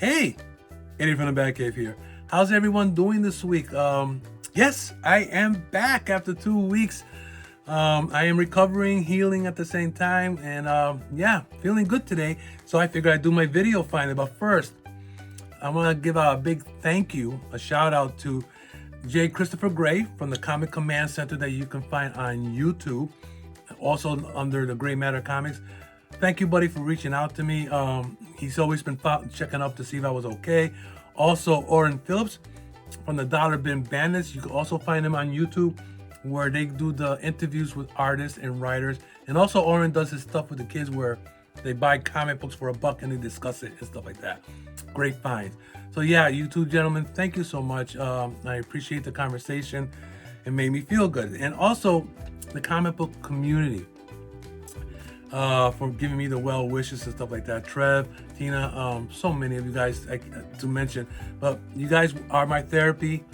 Hey, Eddie from the Batcave here. How's everyone doing this week? Yes, I am back after 2 weeks. I am recovering, healing at the same time, and yeah, feeling good today. So I figured I'd do my video finally. But first, I want to give out a big thank you, a shout out to J. Christopher Gray from the Comic Command Center that you can find on YouTube, also under the Gray Matter Comics. Thank you, buddy, for reaching out to me. He's always been checking up to see if I was okay. Also, Orrin Phillips from the Dollar Bin Bandits. You can also find him on YouTube, where they do the interviews with artists and writers. And also, Orrin does his stuff with the kids where they buy comic books for $1 and they discuss it and stuff like that. Great finds. So yeah, you two gentlemen, thank you so much. I appreciate the conversation. It made me feel good. And also, the comic book community. For giving me the well wishes and stuff like that. Trev, Tina, so many of you guys to mention, but you guys are my therapy.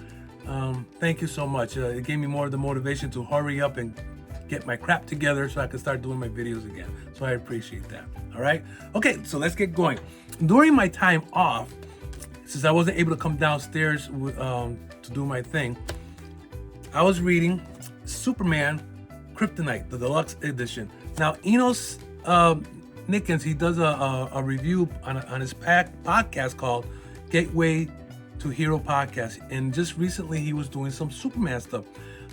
Thank you so much. It gave me more of the motivation to hurry up and get my crap together so I can start doing my videos again. So I appreciate that. All right. Okay, so let's get going. During my time off, since I wasn't able to come downstairs to do my thing, I was reading Superman Kryptonite, the deluxe edition. Now, Enos Nickens, he does a review on his podcast called Gateway to Hero Podcast. And just recently, he was doing some Superman stuff.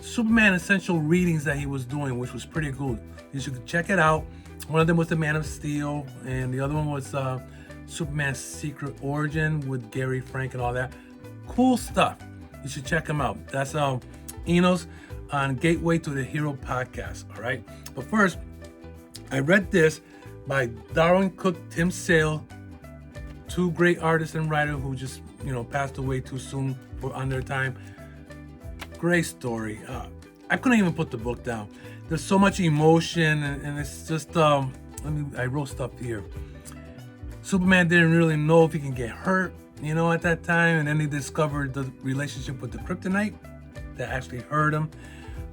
Superman essential readings that he was doing, which was pretty good. You should check it out. One of them was The Man of Steel, and the other one was Superman's Secret Origin with Gary Frank and all that. Cool stuff. You should check him out. That's Enos on Gateway to the Hero Podcast. All right. But first, I read this by Darwin Cook, Tim Sale, two great artists and writers who just, passed away too soon on their time. Great story. I couldn't even put the book down. There's so much emotion, and it's just, I wrote stuff here. Superman didn't really know if he can get hurt, at that time, and then he discovered the relationship with the kryptonite that actually hurt him.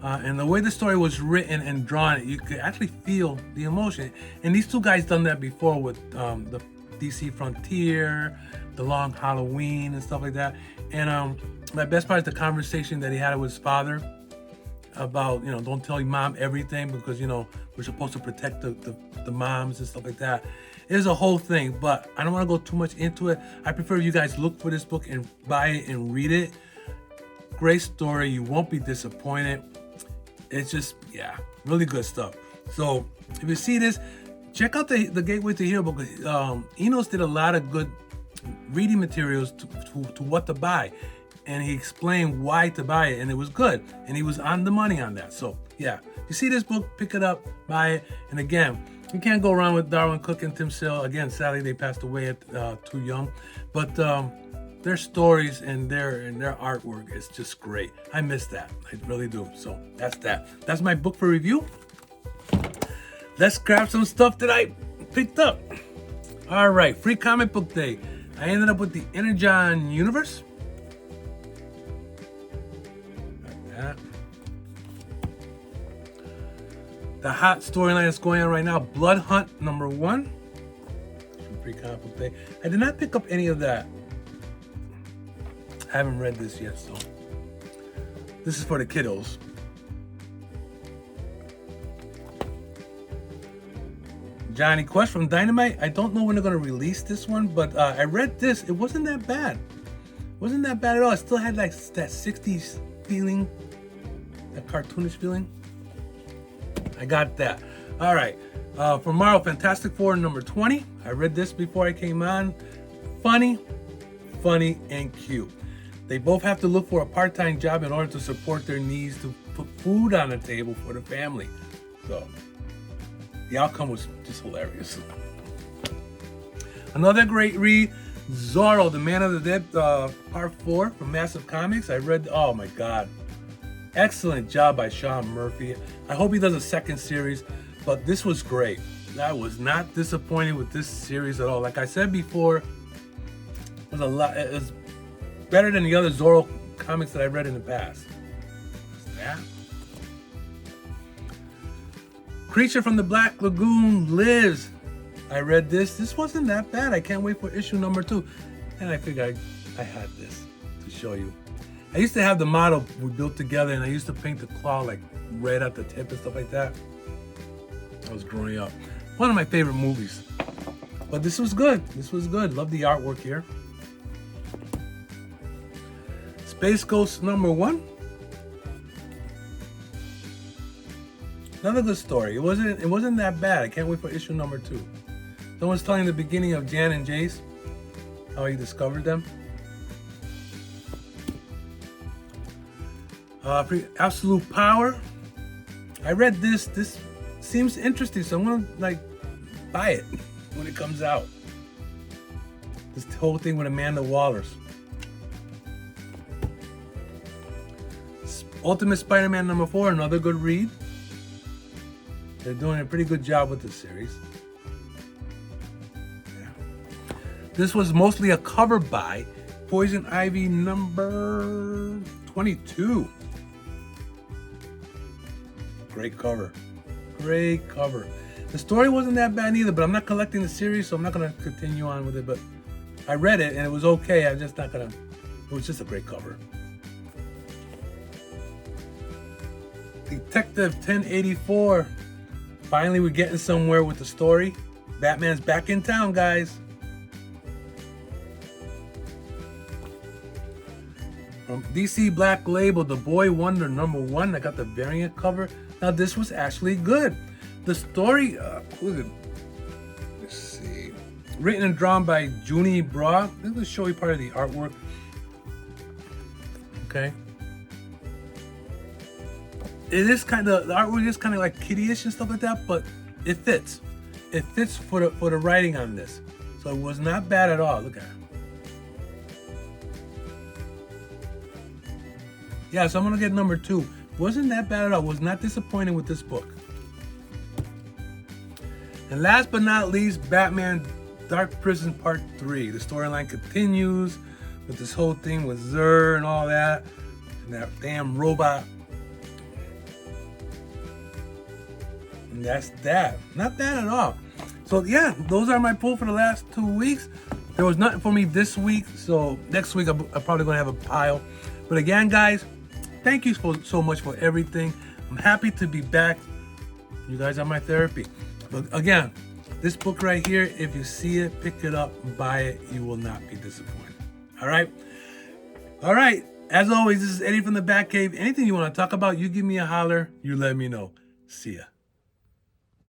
And the way the story was written and drawn, you could actually feel the emotion. And these two guys done that before with the DC Frontier, The Long Halloween, and stuff like that. And my best part is the conversation that he had with his father about, don't tell your mom everything because, we're supposed to protect the moms and stuff like that. It's a whole thing, but I don't want to go too much into it. I prefer you guys look for this book and buy it and read it. Great story. You won't be disappointed. It's just, really good stuff. So if you see this, check out the Gateway to Hero book. Enos did a lot of good reading materials to what to buy. And he explained why to buy it, and it was good. And he was on the money on that. So yeah, you see this book, pick it up, buy it. And again, you can't go around with Darwin Cook and Tim Sale. Again, sadly, they passed away at too young. But their stories and their artwork is just great. I miss that. I really do. So that's that. That's my book for review. Let's grab some stuff that I picked up. All right, free comic book day. I ended up with the Energon Universe. Like that. The hot storyline that's going on right now, Blood Hunt #1. Free comic book day. I did not pick up any of that. I haven't read this yet, so this is for the kiddos. Johnny Quest from Dynamite. I don't know when they're going to release this one, but I read this. It wasn't that bad. Wasn't that bad at all. It still had like that 60s feeling, that cartoonish feeling. I got that. All right. For Marvel Fantastic Four #20. I read this before I came on. Funny, and cute. They both have to look for a part-time job in order to support their needs to put food on the table for the family. So the outcome was just hilarious. Another great read, Zorro, the Man of the Dead, Part 4 from Massive Comics. I read, oh my God. Excellent job by Sean Murphy. I hope he does a second series, but this was great. I was not disappointed with this series at all. Like I said before, it was better than the other Zorro comics that I read in the past. What's that? Creature from the Black Lagoon Lives. I read this. This wasn't that bad. I can't wait for issue #2. And I figured I had this to show you. I used to have the model we built together, and I used to paint the claw like red at the tip and stuff like that. I was growing up. One of my favorite movies. But this was good. This was good. Love the artwork here. Space Ghost #1. Another good story. It wasn't that bad. I can't wait for issue #2. Someone's telling the beginning of Jan and Jace, how he discovered them. Absolute Power. I read this. This seems interesting, so I'm gonna like buy it when it comes out. This whole thing with Amanda Waller's. Ultimate Spider-Man #4, another good read. They're doing a pretty good job with this series. Yeah. This was mostly a cover by Poison Ivy #22. Great cover. Great cover. The story wasn't that bad either, but I'm not collecting the series, so I'm not going to continue on with it. But I read it and it was okay. I'm just not going to. It was just a great cover. Detective 1084. Finally, we're getting somewhere with the story. Batman's back in town, guys. From DC Black Label, The Boy Wonder #1. I got the variant cover. Now, this was actually good. The story, who is it? Let's see. Written and drawn by Junie Bra. This will show you part of the artwork. Okay. It is kind of, the artwork is kind of like kiddie-ish and stuff like that, but it fits. It fits for the writing on this. So it was not bad at all. Look at it. Yeah, so I'm gonna get #2. Wasn't that bad at all. Was not disappointed with this book. And last but not least, Batman Dark Prison Part 3. The storyline continues with this whole thing with Zur and all that. And that damn robot. And that's that. Not bad at all. So yeah, those are my pull for the last 2 weeks. There was nothing for me this week, so next week I'm probably gonna have a pile. But again, guys, thank you so much for everything. I'm happy to be back. You guys are my therapy. But again, this book right here, if you see it, pick it up, buy it. You will not be disappointed. All right? All right. As always, this is Eddie from the Batcave. Anything you want to talk about, you give me a holler. You let me know. See ya.